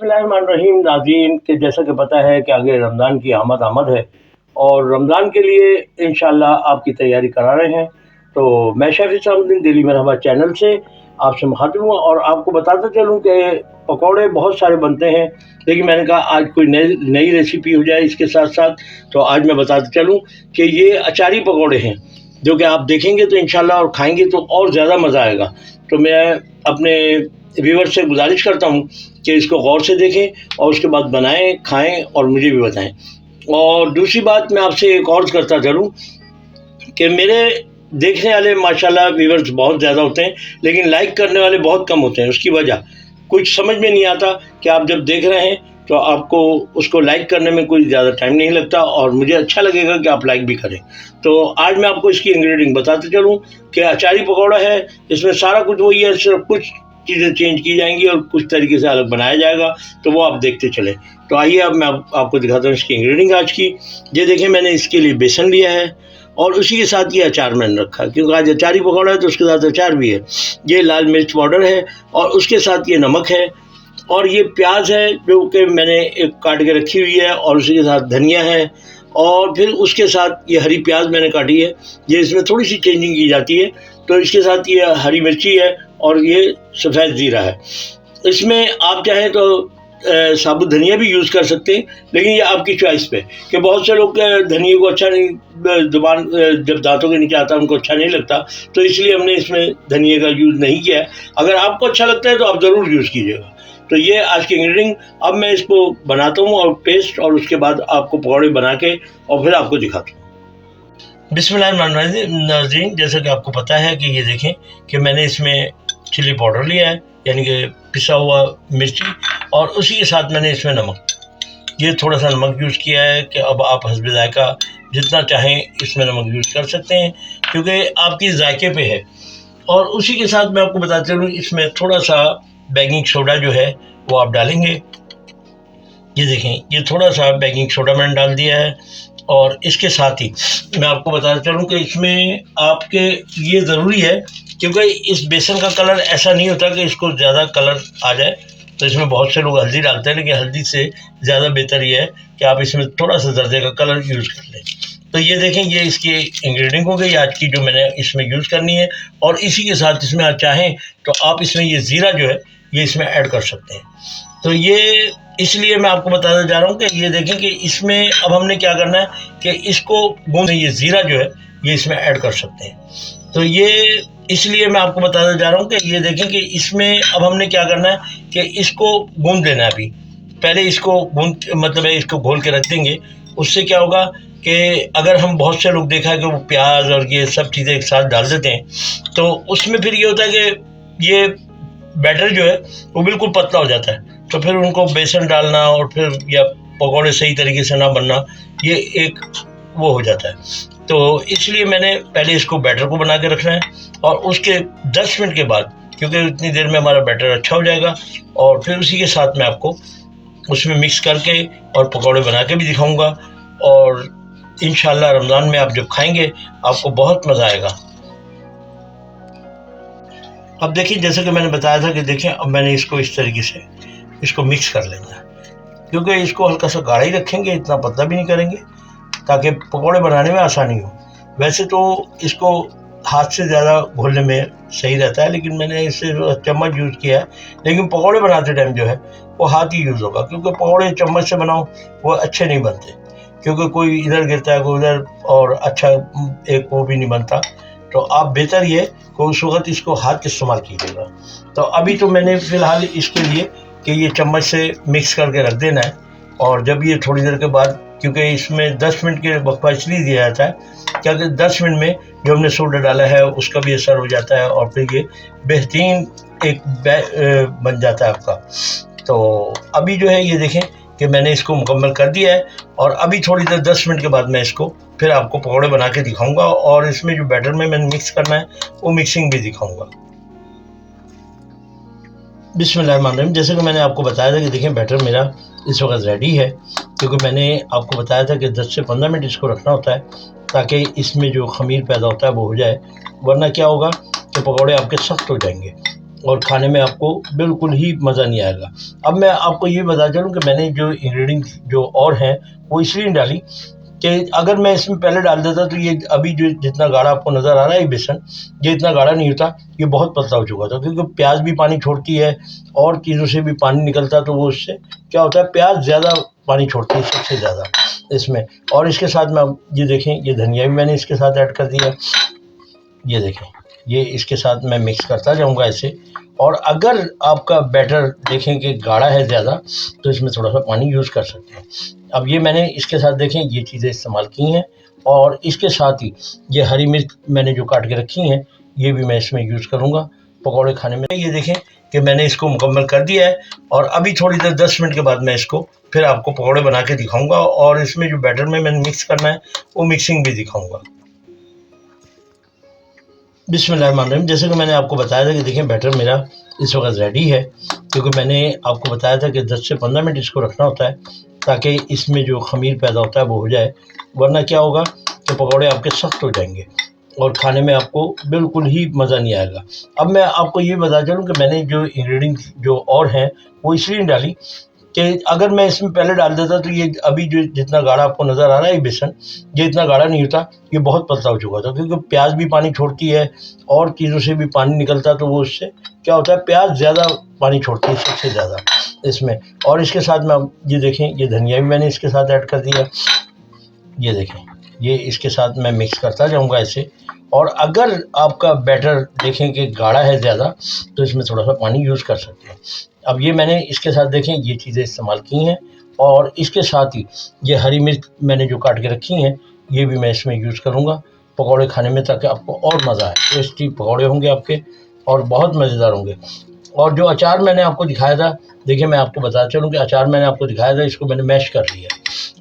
बिस्मिल्लाहिर्रहमानिर्रहीम नाज़रीन के जैसा कि पता है कि आगे रमज़ान की आमद है और रमज़ान के लिए इंशाअल्लाह आपकी तैयारी करा रहे हैं। तो मैं शेफ़ इसामुद्दीन दिल्ली मरहबा चैनल से आपसे मुखातिब हूँ और आपको बताता चलूँ कि पकौड़े बहुत सारे बनते हैं, लेकिन मैंने कहा आज कोई नई रेसिपी हो जाए इसके साथ-साथ। तो आज मैं बताता चलूँ कि ये अचारी पकौड़े हैं, जो कि आप देखेंगे तो इंशाअल्लाह और खाएँगे तो और ज़्यादा मज़ा आएगा। तो मैं अपने व्यूअर्स से गुज़ारिश करता हूँ कि इसको गौर से देखें और उसके बाद बनाएँ, खाएँ और मुझे भी बताएँ। और दूसरी बात मैं आपसे एक और करता चलूँ कि मेरे देखने वाले माशाल्लाह व्यूअर्स बहुत ज़्यादा होते हैं, लेकिन लाइक करने वाले बहुत कम होते हैं। उसकी वजह कुछ समझ में नहीं आता कि आप जब देख रहे हैं तो आपको उसको लाइक करने में कोई ज़्यादा टाइम नहीं लगता और मुझे अच्छा लगेगा कि आप लाइक भी करें। तो आज मैं आपको इसकी इंग्रेडिएंट बताते चलूँ कि अचारी पकौड़ा है, इसमें सारा कुछ वही है, सिर्फ कुछ चीज़ें चेंज की जाएंगी और कुछ तरीके से अलग बनाया जाएगा, तो वो आप देखते चलें। तो आइए अब मैं आपको दिखाता हूँ इसकी इंग्रेडिएंट आज की। ये देखें, मैंने इसके लिए बेसन लिया है और उसी के साथ ये अचार मैंने रखा, क्योंकि आज अचारी पकौड़ा है तो उसके साथ अचार भी है। ये लाल मिर्च पाउडर है और उसके साथ ये नमक है और ये प्याज है जो कि मैंने एक काट के रखी हुई है और उसी के साथ धनिया है और फिर उसके साथ ये हरी प्याज मैंने काटी है। ये इसमें थोड़ी सी चेंजिंग की जाती है, तो इसके साथ ये हरी मिर्ची है और ये सफ़ेद ज़ीरा है। इसमें आप चाहें तो साबुत धनिया भी यूज़ कर सकते हैं, लेकिन ये आपकी चॉइस पे कि बहुत से लोग धनिया को अच्छा नहीं, ज़ुबान जब दांतों के नीचे आता है उनको अच्छा नहीं लगता, तो इसलिए हमने इसमें धनिया का यूज़ नहीं किया है। अगर आपको अच्छा लगता है तो आप ज़रूर यूज़ कीजिएगा। तो ये आज की इंग्रेडिएंट। अब मैं इसको बनाता हूँ और पेस्ट, और उसके बाद आपको पकौड़े बना के और फिर आपको दिखाता हूँ। बिस्मिल्लाहिर्रहमानिर्रहीम, जैसा कि आपको पता है कि ये देखें कि मैंने इसमें चिली पाउडर लिया है, यानी कि पिसा हुआ मिर्ची, और उसी के साथ मैंने इसमें नमक, ये थोड़ा सा नमक यूज़ किया है कि अब आप हस्बे ज़ायका जितना चाहें इसमें नमक यूज़ कर सकते हैं, क्योंकि आपकी जायके पे है। और उसी के साथ मैं आपको बताते चलूँ, इसमें थोड़ा सा बेकिंग सोडा जो है वो आप डालेंगे। ये देखें, ये थोड़ा सा बेकिंग सोडा मैंने डाल दिया है। और इसके साथ ही मैं आपको बताना चलूँ कि इसमें आपके ये ज़रूरी है, क्योंकि इस बेसन का कलर ऐसा नहीं होता कि इसको ज़्यादा कलर आ जाए, तो इसमें बहुत से लोग हल्दी डालते हैं, लेकिन हल्दी से ज़्यादा बेहतर ये है कि आप इसमें थोड़ा सा जर्दे का कलर यूज़ कर लें। तो ये देखें, ये इसकी इंग्रेडिएंट हो गई आज की जो मैंने इसमें यूज़ करनी है। और इसी के साथ इसमें आप चाहें तो आप इसमें ये ज़ीरा जो है ये इसमें ऐड कर सकते हैं। तो ये इसलिए मैं आपको बताने जा रहा हूँ कि ये देखें कि इसमें अब हमने क्या करना है कि इसको गूंद, ये ज़ीरा जो है ये इसमें ऐड कर सकते हैं। तो ये इसलिए मैं आपको बताने जा रहा हूँ कि ये देखें कि इसमें अब हमने क्या करना है कि इसको गूंद लेना है। अभी पहले इसको गूंद, मतलब है इसको घोल के रख देंगे। उससे क्या होगा कि अगर हम बहुत से लोग देखा है कि वो प्याज और ये सब चीज़ें एक साथ डाल देते हैं, तो उसमें फिर ये होता है कि ये बैटर जो है वो बिल्कुल पतला हो जाता है, तो फिर उनको बेसन डालना और फिर या पकौड़े सही तरीके से ना बनना, ये एक वो हो जाता है। तो इसलिए मैंने पहले इसको बैटर को बना के रखना है और उसके 10 मिनट के बाद, क्योंकि इतनी देर में हमारा बैटर अच्छा हो जाएगा, और फिर उसी के साथ मैं आपको उसमें मिक्स करके और पकौड़े बना के भी दिखाऊंगा। और इंशाल्लाह रमज़ान में आप जब खाएंगे आपको बहुत मज़ा आएगा। अब देखिए, जैसे कि मैंने बताया था कि देखें, अब मैंने इसको इस तरीके से इसको मिक्स कर लेना है, क्योंकि इसको हल्का सा गाढ़ा ही रखेंगे, इतना पतला भी नहीं करेंगे, ताकि पकौड़े बनाने में आसानी हो। वैसे तो इसको हाथ से ज़्यादा घोलने में सही रहता है, लेकिन मैंने इससे चम्मच यूज़ किया है। लेकिन पकौड़े बनाते टाइम जो है वो हाथ ही यूज़ होगा, क्योंकि पकौड़े चम्मच से बनाओ वो अच्छे नहीं बनते, क्योंकि कोई इधर गिरता है कोई उधर, और अच्छा एक वो भी नहीं बनता। तो आप बेहतर ये कि उस वक्त इसको हाथ के इस्तेमाल कीजिएगा। तो अभी तो मैंने फ़िलहाल इसके लिए कि ये चम्मच से मिक्स करके रख देना है, और जब ये थोड़ी देर के बाद, क्योंकि इसमें 10 मिनट के वक्फा इसलिए दिया जाता है क्योंकि 10 मिनट में जो हमने सोडा डाला है उसका भी असर हो जाता है और फिर ये बेहतरीन एक बन जाता है आपका। तो अभी जो है ये देखें कि मैंने इसको मुकम्मल कर दिया है, और अभी थोड़ी देर 10 मिनट के बाद मैं इसको फिर आपको पकौड़े बना के दिखाऊंगा, और इसमें जो बैटर में मैंने मिक्स करना है वो मिक्सिंग भी दिखाऊंगा। बिस्मिल्लाहिर्रहमानिर्रहीम, जैसे कि मैंने आपको बताया था कि देखें बैटर मेरा इस वक्त रेडी है, क्योंकि मैंने आपको बताया था कि 10 से 15 मिनट इसको रखना होता है ताकि इसमें जो खमीर पैदा होता है वो हो जाए, वरना क्या होगा कि पकौड़े आपके सख्त हो जाएंगे। और खाने में आपको बिल्कुल ही मज़ा नहीं आएगा। अब मैं आपको ये बता चलूँ कि मैंने जो इंग्रेडिएंट्स जो और हैं वो इसलिए डाली कि अगर मैं इसमें पहले डाल देता तो ये अभी जो जितना गाढ़ा आपको नज़र आ रहा है ये बेसन, ये इतना गाढ़ा नहीं होता, ये बहुत पतला हो चुका था, क्योंकि प्याज भी पानी छोड़ती है और चीज़ों से भी पानी निकलता है, तो वो उससे क्या होता है, प्याज ज़्यादा पानी छोड़ती है सबसे ज़्यादा इसमें। और इसके साथ में ये देखें, ये धनिया भी मैंने इसके साथ ऐड कर दिया, ये देखें, ये इसके साथ मैं मिक्स करता जाऊंगा ऐसे। और अगर आपका बैटर देखें कि गाढ़ा है ज़्यादा तो इसमें थोड़ा सा पानी यूज़ कर सकते हैं। अब ये मैंने इसके साथ देखें ये चीज़ें इस्तेमाल की हैं, और इसके साथ ही ये हरी मिर्च मैंने जो काट के रखी हैं ये भी मैं इसमें यूज़ करूँगा पकौड़े खाने में। ये देखें कि मैंने इसको मुकम्मल कर दिया है, और अभी थोड़ी देर 10 मिनट के बाद मैं इसको फिर आपको पकौड़े बना के दिखाऊँगा, और इसमें जो बैटर में मैंने मिक्स करना है वो मिक्सिंग भी दिखाऊँगा। बिस्मिल्लाहिर्रहमानिर्रहीम। जैसे कि मैंने आपको बताया था कि देखिए बैटर मेरा इस वक्त रेडी है, क्योंकि मैंने आपको बताया था कि 10 से 15 मिनट इसको रखना होता है ताकि इसमें जो ख़मीर पैदा होता है वो हो जाए, वरना क्या होगा कि पकौड़े आपके सख्त हो जाएंगे और खाने में आपको बिल्कुल ही मज़ा नहीं आएगा। अब मैं आपको ये बता चलूँ कि मैंने जो इंग्रेडिएंट्स जो और हैं वो इसलिए डाली कि अगर मैं इसमें पहले डाल देता तो ये अभी जो जितना गाढ़ा आपको नज़र आ रहा है ये बेसन, ये इतना गाढ़ा नहीं होता, ये बहुत पतला हो चुका था, क्योंकि प्याज भी पानी छोड़ती है और चीज़ों से भी पानी निकलता है, तो वो उससे क्या होता है, प्याज ज़्यादा पानी छोड़ती है सबसे ज़्यादा इसमें। और इसके साथ में ये देखें, ये धनिया भी मैंने इसके साथ ऐड कर दिया, ये देखें, ये इसके साथ मैं मिक्स करता जाऊंगा ऐसे। और अगर आपका बैटर देखें कि गाढ़ा है ज़्यादा तो इसमें थोड़ा सा पानी यूज़ कर सकते हैं। अब ये मैंने इसके साथ देखें ये चीज़ें इस्तेमाल की हैं, और इसके साथ ही ये हरी मिर्च मैंने जो काट के रखी हैं ये भी मैं इसमें यूज़ करूँगा पकौड़े खाने में, ताकि आपको और मज़ा आए। टेस्टी पकौड़े होंगे आपके और बहुत मज़ेदार होंगे। और जो अचार मैंने आपको दिखाया था, देखिए मैं आपको बताता चलूँ कि अचार मैंने आपको दिखाया था, इसको मैंने मैश कर लिया,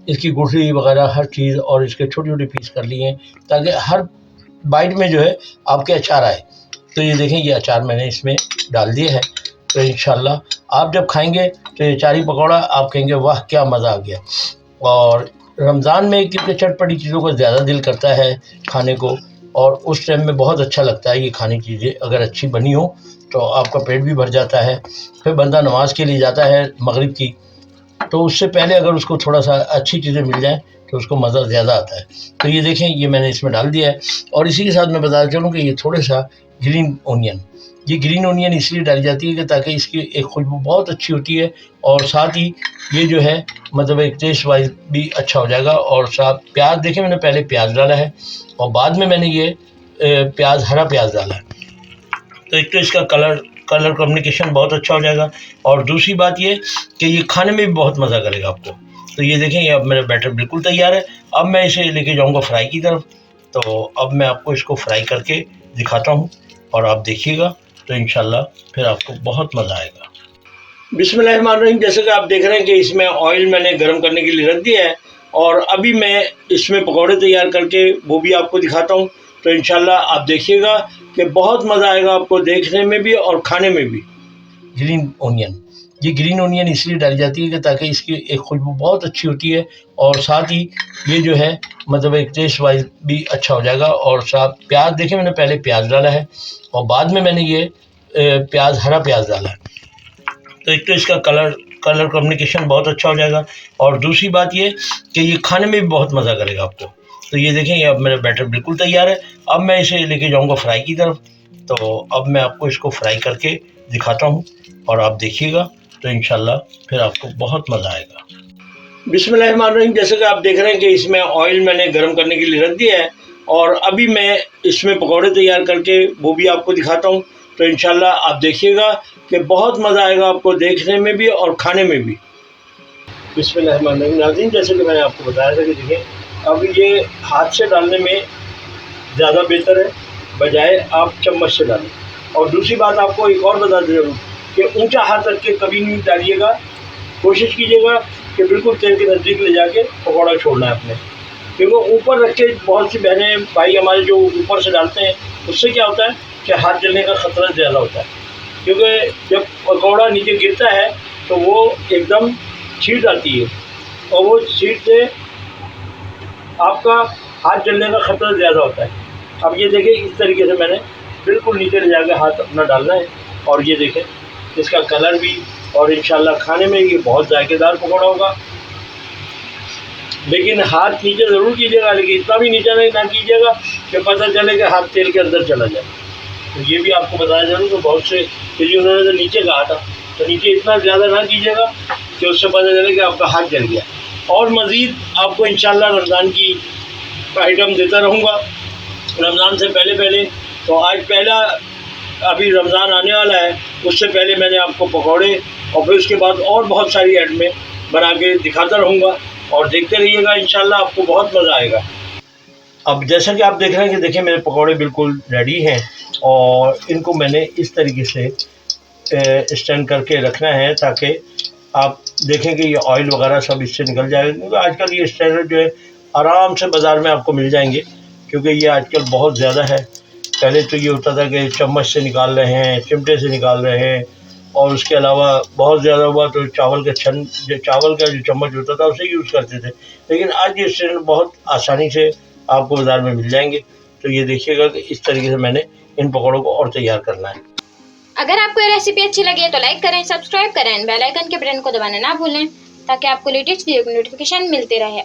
इसकी गुठली वगैरह हर चीज़ और इसके छोटे छोटे पीस कर लिए हैं, ताकि हर बाइट में जो है आपके अचार आए। तो ये देखें, ये अचार मैंने इसमें डाल दिया है, तो इंशाल्लाह आप जब खाएंगे तो ये अचारी पकौड़ा आप कहेंगे वाह क्या मज़ा आ गया। और रमज़ान में क्योंकि चटपटी चीज़ों का ज़्यादा दिल करता है खाने को, और उस टाइम में बहुत अच्छा लगता है ये खाने चीज़ें अगर अच्छी बनी हो, तो आपका पेट भी भर जाता है। फिर बंदा नमाज के लिए जाता है मगरिब की, तो उससे पहले अगर उसको थोड़ा सा अच्छी चीज़ें मिल जाएँ तो उसको मज़ा ज़्यादा आता है। तो ये देखें, ये मैंने इसमें डाल दिया है, और इसी के साथ मैं बताता चलूँ कि ये थोड़ा सा ग्रीन ओनियन, ये ग्रीन ओनियन इसलिए डाली जाती है कि ताकि इसकी एक खुशबू बहुत अच्छी होती है, और साथ ही ये जो है मतलब एक टेस्ट वाइज भी अच्छा हो जाएगा। और साथ प्याज, देखें मैंने पहले प्याज डाला है और बाद में मैंने ये प्याज, हरा प्याज डाला है, तो एक तो इसका कलर कम्युनिकेशन बहुत अच्छा हो जाएगा, और दूसरी बात ये कि ये खाने में भी बहुत मज़ा करेगा आपको। तो ये देखें, ये अब मेरा बैटर बिल्कुल तैयार है। अब मैं इसे लेके जाऊंगा फ्राई की तरफ, तो अब मैं आपको इसको फ्राई करके दिखाता हूँ और आप देखिएगा, तो इंशाल्लाह फिर आपको बहुत मज़ा आएगा। बिस्मिल्लाहिर्रहमानिर्रहीम। जैसे कि आप देख रहे हैं कि इसमें ऑयल मैंने गर्म करने के लिए रख दिया है, और अभी मैं इसमें पकौड़े तैयार करके वो भी आपको दिखाता हूँ, तो इंशाल्लाह आप देखिएगा कि बहुत मज़ा आएगा आपको देखने में भी और खाने में भी। ग्रीन ओनियन, ये ग्रीन ओनियन इसलिए डाली जाती है कि ताकि इसकी एक खुशबू बहुत अच्छी होती है, और साथ ही ये जो है मतलब एक टेस्ट वाइज भी अच्छा हो जाएगा। और साथ प्याज, देखें मैंने पहले प्याज डाला है और बाद में मैंने ये प्याज, हरा प्याज डाला है, तो एक तो इसका कलर कम्युनिकेशन बहुत अच्छा हो जाएगा, और दूसरी बात ये कि ये खाने में भी बहुत मज़ा करेगा आपको। तो ये देखें, ये अब मेरा बैटर बिल्कुल तैयार है। अब मैं इसे लेके जाऊंगा फ्राई की तरफ, तो अब मैं आपको इसको फ्राई करके दिखाता हूँ और आप देखिएगा, तो इंशाल्लाह फिर आपको बहुत मज़ा आएगा। बिस्मिल्लाहिर्रहमानिर्रहीम। जैसे कि आप देख रहे हैं कि इसमें ऑयल मैंने गर्म करने के लिए रख दिया है, और अभी मैं इसमें पकौड़े तैयार करके वो भी आपको दिखाता हूँ, तो इंशाल्लाह आप देखिएगा कि बहुत मज़ा आएगा आपको देखने में भी और खाने में भी। बिस्मिल्लाहिर्रहमानिर्रहीम। नाज़रीन, जैसे कि मैंने आपको बताया था कि देखिए अब ये हाथ से डालने में ज़्यादा बेहतर है बजाय आप चम्मच से डालें। और दूसरी बात आपको एक और बता दे दूँ कि ऊंचा हाथ रख के कभी नहीं डालिएगा, कोशिश कीजिएगा कि बिल्कुल तेल के नज़दीक ले जाके पकौड़ा छोड़ना है अपने, क्योंकि ऊपर रख के बहुत सी बहनें भाई हमारे जो ऊपर से डालते हैं उससे क्या होता है कि हाथ जलने का ख़तरा ज़्यादा होता है, क्योंकि जब पकौड़ा नीचे गिरता है तो वो एकदम छीट आती है, और वो छीट से आपका हाथ जलने का ख़तरा ज़्यादा होता है। अब ये देखिए, इस तरीके से मैंने बिल्कुल नीचे ले जाकर हाथ अपना डालना है, और ये देखें इसका कलर भी, और इंशाल्लाह खाने में ये बहुत जायकेदार पकौड़ा होगा। लेकिन हाथ नीचे ज़रूर कीजिएगा, लेकिन इतना भी नीचे नहीं ना कीजिएगा कि पता चले कि हाथ तेल के अंदर चला जाए। तो ये भी आपको बताया ज़रूर। तो बहुत से क्योंकि उन्होंने तो नीचे कहा था, तो नीचे इतना ज़्यादा ना कीजिएगा कि उससे पता चले कि आपका हाथ जल गया। और मज़ीद आपको इंशाल्लाह रमज़ान की आइटम देता रहूँगा रमज़ान से पहले पहले। तो आज पहला अभी रमज़ान आने वाला है, उससे पहले मैंने आपको पकौड़े और फिर उसके बाद और बहुत सारी आइटमें बना के दिखाता रहूँगा, और देखते रहिएगा, इंशाल्लाह आपको बहुत मज़ा आएगा। अब जैसा कि आप देख रहे हैं कि देखिए मेरे पकौड़े बिल्कुल रेडी हैं, और इनको मैंने इस तरीके से स्टैंड करके रखना है ताकि आप देखें कि ये ऑयल वगैरह सब इससे निकल जाएगा। क्योंकि आजकल ये स्टैंडर्ड जो है आराम से बाज़ार में आपको मिल जाएंगे, क्योंकि ये आजकल बहुत ज़्यादा है। पहले तो ये होता था कि चम्मच से निकाल रहे हैं, चिमटे से निकाल रहे हैं, और उसके अलावा बहुत ज़्यादा हुआ तो चावल का जो चम्मच होता था उसे यूज़ करते थे। लेकिन आज ये स्टैंडर्ड बहुत आसानी से आपको बाज़ार में मिल जाएंगे। तो ये देखिएगा कि इस तरीके से मैंने इन पकौड़ों को और तैयार करना है। अगर आपको ये रेसिपी अच्छी लगी है तो लाइक करें, सब्सक्राइब करें, बेल आइकन के बटन को दबाना ना भूलें ताकि आपको लेटेस्ट वीडियो की नोटिफिकेशन मिलते रहे।